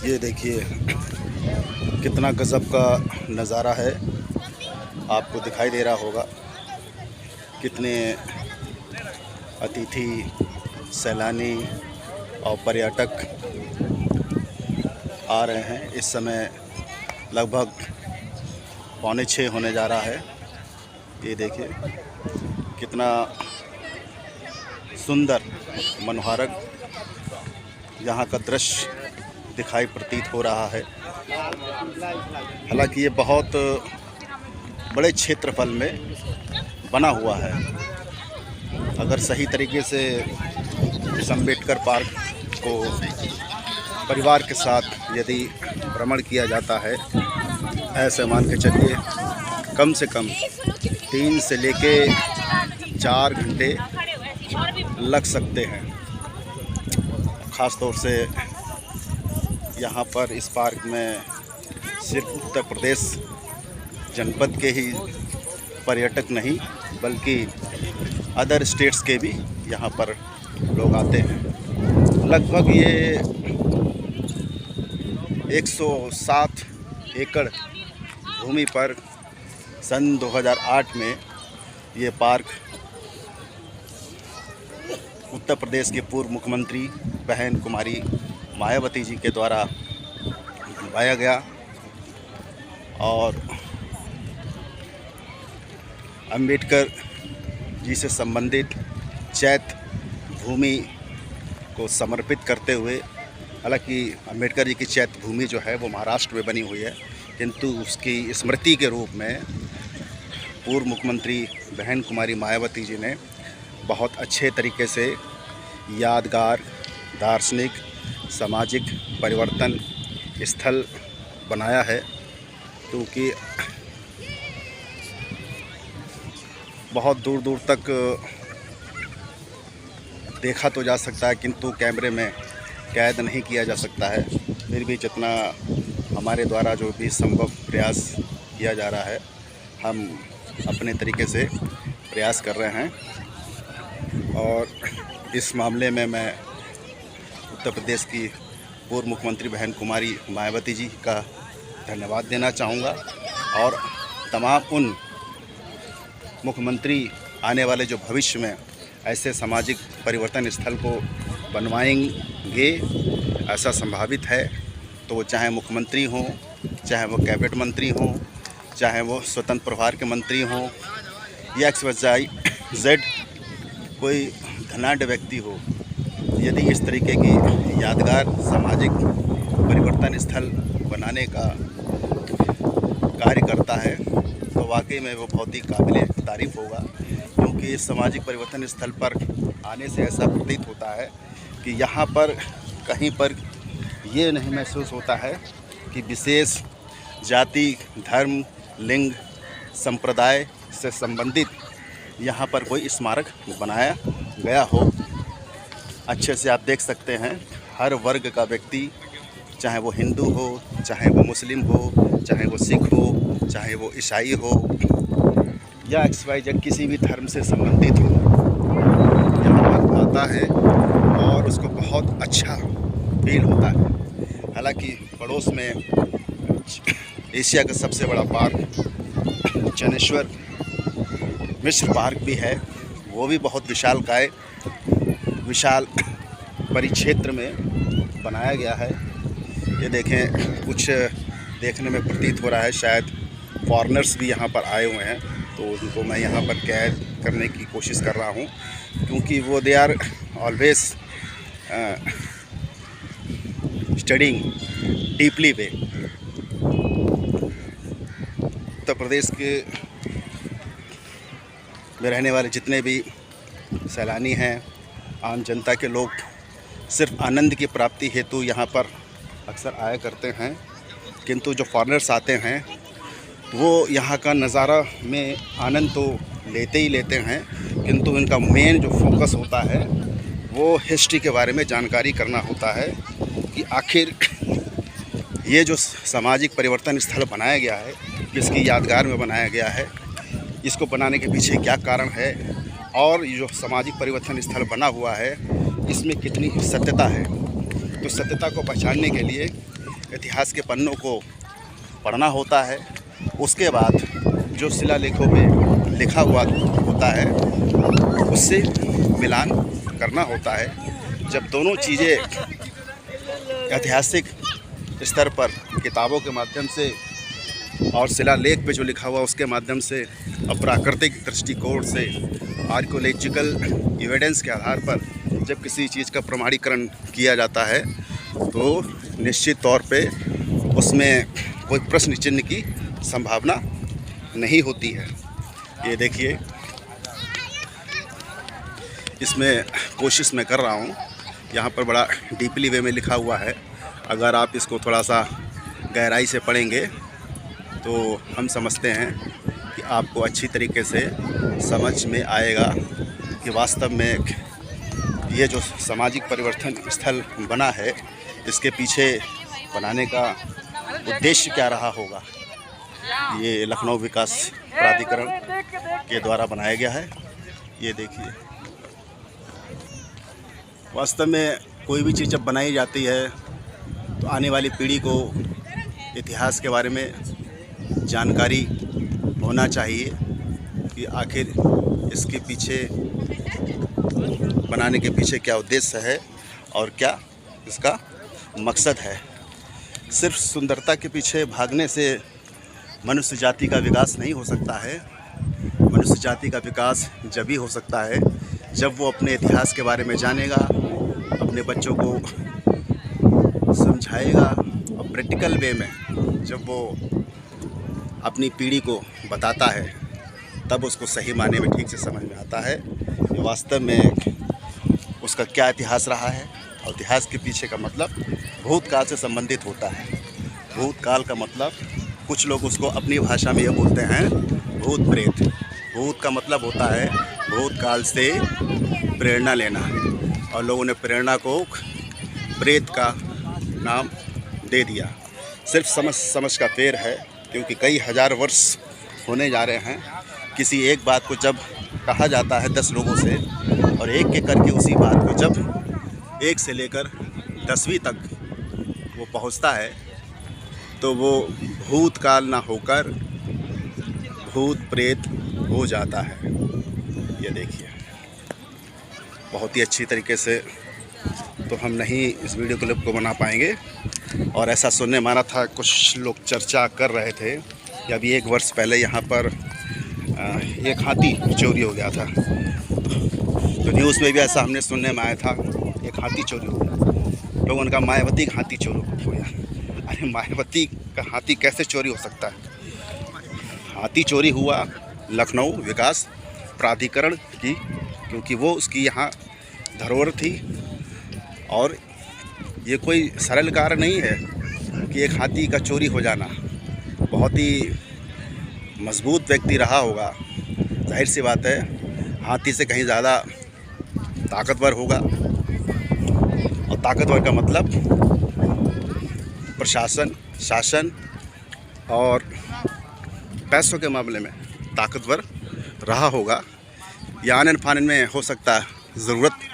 ये देखिए कितना गज़ब का नज़ारा है, आपको दिखाई दे रहा होगा। कितने अतिथि, सैलानी और पर्यटक आ रहे हैं। इस समय लगभग 5:45 होने जा रहा है। ये देखिए कितना सुंदर मनोहारक यहाँ का दृश्य दिखाई प्रतीत हो रहा है। हालांकि ये बहुत बड़े क्षेत्रफल में बना हुआ है। अगर सही तरीके से इस अम्बेडकर पार्क को परिवार के साथ यदि भ्रमण किया जाता है, ऐसे मान के चलिए कम से कम 3 से लेके 4 घंटे लग सकते हैं। ख़ास तौर से यहाँ पर इस पार्क में सिर्फ उत्तर प्रदेश जनपद के ही पर्यटक नहीं बल्कि अदर स्टेट्स के भी यहाँ पर लोग आते हैं। लगभग ये 107 एकड़ भूमि पर सन 2008 में ये पार्क उत्तर प्रदेश के पूर्व मुख्यमंत्री बहन कुमारी मायावती जी के द्वारा बनवाया गया और अम्बेडकर जी से संबंधित चैत्य भूमि को समर्पित करते हुए, हालांकि अम्बेडकर जी की चैत्य भूमि जो है वो महाराष्ट्र में बनी हुई है, किंतु उसकी स्मृति के रूप में पूर्व मुख्यमंत्री बहन कुमारी मायावती जी ने बहुत अच्छे तरीके से यादगार, दार्शनिक, सामाजिक परिवर्तन स्थल बनाया है। क्योंकि बहुत दूर दूर तक देखा तो जा सकता है किंतु कैमरे में कैद नहीं किया जा सकता है। फिर भी जितना हमारे द्वारा जो भी संभव प्रयास किया जा रहा है, हम अपने तरीके से प्रयास कर रहे हैं। और इस मामले में मैं उत्तर प्रदेश की पूर्व मुख्यमंत्री बहन कुमारी मायावती जी का धन्यवाद देना चाहूँगा और तमाम उन मुख्यमंत्री आने वाले जो भविष्य में ऐसे सामाजिक परिवर्तन स्थल को बनवाएंगे, ऐसा संभावित है, तो चाहे मुख्यमंत्री हों, चाहे वो कैबिनेट मंत्री हों, चाहे वो स्वतंत्र प्रभार के मंत्री हों या XYZ कोई धनाढ्य व्यक्ति हो, यदि इस तरीके की यादगार सामाजिक परिवर्तन स्थल बनाने का कार्य करता है तो वाकई में वो बहुत ही काबिल तारीफ़ होगा। क्योंकि इस सामाजिक परिवर्तन स्थल पर आने से ऐसा प्रतीत होता है कि यहाँ पर कहीं पर ये नहीं महसूस होता है कि विशेष जाति, धर्म, लिंग, संप्रदाय से संबंधित यहाँ पर कोई स्मारक बनाया गया हो। अच्छे से आप देख सकते हैं हर वर्ग का व्यक्ति, चाहे वो हिंदू हो, चाहे वो मुस्लिम हो, चाहे वो सिख हो, चाहे वो ईसाई हो या XYZ किसी भी धर्म से संबंधित हो, यहाँ पर आता है और उसको बहुत अच्छा फील होता है। हालांकि पड़ोस में एशिया का सबसे बड़ा पार्क जनेश्वर मिश्र पार्क भी है, वो भी बहुत विशाल परिक्षेत्र में बनाया गया है। ये देखें, कुछ देखने में प्रतीत हो रहा है शायद फॉरेनर्स भी यहाँ पर आए हुए हैं, तो उनको मैं यहाँ पर कैद करने की कोशिश कर रहा हूँ क्योंकि वो they are always studying deeply way. Uttar Pradesh के में रहने वाले जितने भी सैलानी हैं, आम जनता के लोग सिर्फ आनंद की प्राप्ति हेतु यहाँ पर अक्सर आया करते हैं, किंतु जो फॉरेनर्स आते हैं वो यहाँ का नज़ारा में आनंद तो लेते ही लेते हैं, किंतु इनका मेन जो फोकस होता है वो हिस्ट्री के बारे में जानकारी करना होता है कि आखिर ये जो सामाजिक परिवर्तन स्थल बनाया गया है, किसकी यादगार में बनाया गया है, इसको बनाने के पीछे क्या कारण है और ये जो सामाजिक परिवर्तन स्थल बना हुआ है इसमें कितनी सत्यता है। तो सत्यता को पहचानने के लिए इतिहास के पन्नों को पढ़ना होता है। उसके बाद जो शिलालेखों में लिखा हुआ होता है उससे मिलान करना होता है। जब दोनों चीज़ें ऐतिहासिक स्तर पर किताबों के माध्यम से और शिलालेख पे जो लिखा हुआ उसके माध्यम से और प्राकृतिक दृष्टिकोण से आर्कियोलॉजिकल एविडेंस के आधार पर जब किसी चीज़ का प्रमाणीकरण किया जाता है तो निश्चित तौर पे उसमें कोई प्रश्न चिन्ह की संभावना नहीं होती है। ये देखिए, इसमें कोशिश मैं कर रहा हूँ, यहाँ पर बड़ा डीपली वे में लिखा हुआ है। अगर आप इसको थोड़ा सा गहराई से पढ़ेंगे तो हम समझते हैं कि आपको अच्छी तरीके से समझ में आएगा कि वास्तव में ये जो सामाजिक परिवर्तन स्थल बना है इसके पीछे बनाने का उद्देश्य क्या रहा होगा। ये लखनऊ विकास प्राधिकरण के द्वारा बनाया गया है। ये देखिए, वास्तव में कोई भी चीज़ जब बनाई जाती है तो आने वाली पीढ़ी को इतिहास के बारे में जानकारी होना चाहिए कि आखिर इसके पीछे बनाने के पीछे क्या उद्देश्य है और क्या इसका मकसद है। सिर्फ सुंदरता के पीछे भागने से मनुष्य जाति का विकास नहीं हो सकता है। मनुष्य जाति का विकास जब भी हो सकता है जब वो अपने इतिहास के बारे में जानेगा, अपने बच्चों को समझाएगा और प्रैक्टिकल वे में जब वो अपनी पीढ़ी को बताता है तब उसको सही मायने में ठीक से समझ में आता है कि वास्तव में उसका क्या इतिहास रहा है। और इतिहास के पीछे का मतलब भूतकाल से संबंधित होता है। भूतकाल का मतलब कुछ लोग उसको अपनी भाषा में ये बोलते हैं भूत प्रेत। भूत का मतलब होता है भूतकाल से प्रेरणा लेना, और लोगों ने प्रेरणा को प्रेत का नाम दे दिया। सिर्फ समझ का फेर है, क्योंकि कई हजार वर्ष होने जा रहे हैं। किसी एक बात को जब कहा जाता है 10 लोगों से और एक एक करके उसी बात को जब 1 से लेकर 10वीं तक वो पहुंचता है तो वो भूतकाल ना होकर भूत प्रेत हो जाता है। ये देखिए, बहुत ही अच्छी तरीके से तो हम नहीं इस वीडियो क्लिप को बना पाएंगे। और ऐसा सुनने में आ रहा था, कुछ लोग चर्चा कर रहे थे कि अभी 1 वर्ष पहले यहाँ पर एक हाथी चोरी हो गया था। तो न्यूज़ में भी ऐसा हमने सुनने में आया था, एक हाथी चोरी हो गया। लोगों ने कहा मायावती का हाथी चोरी हो गया। अरे मायावती का हाथी कैसे चोरी हो सकता है? हाथी चोरी हुआ लखनऊ विकास प्राधिकरण की, क्योंकि वो उसकी यहाँ धरोहर थी। और ये कोई सरल कार्य नहीं है कि एक हाथी का चोरी हो जाना। बहुत ही मजबूत व्यक्ति रहा होगा, जाहिर सी बात है हाथी से कहीं ज़्यादा ताकतवर होगा। और ताकतवर का मतलब प्रशासन, शासन और पैसों के मामले में ताकतवर रहा होगा। या आनन फानन में हो सकता है ज़रूरत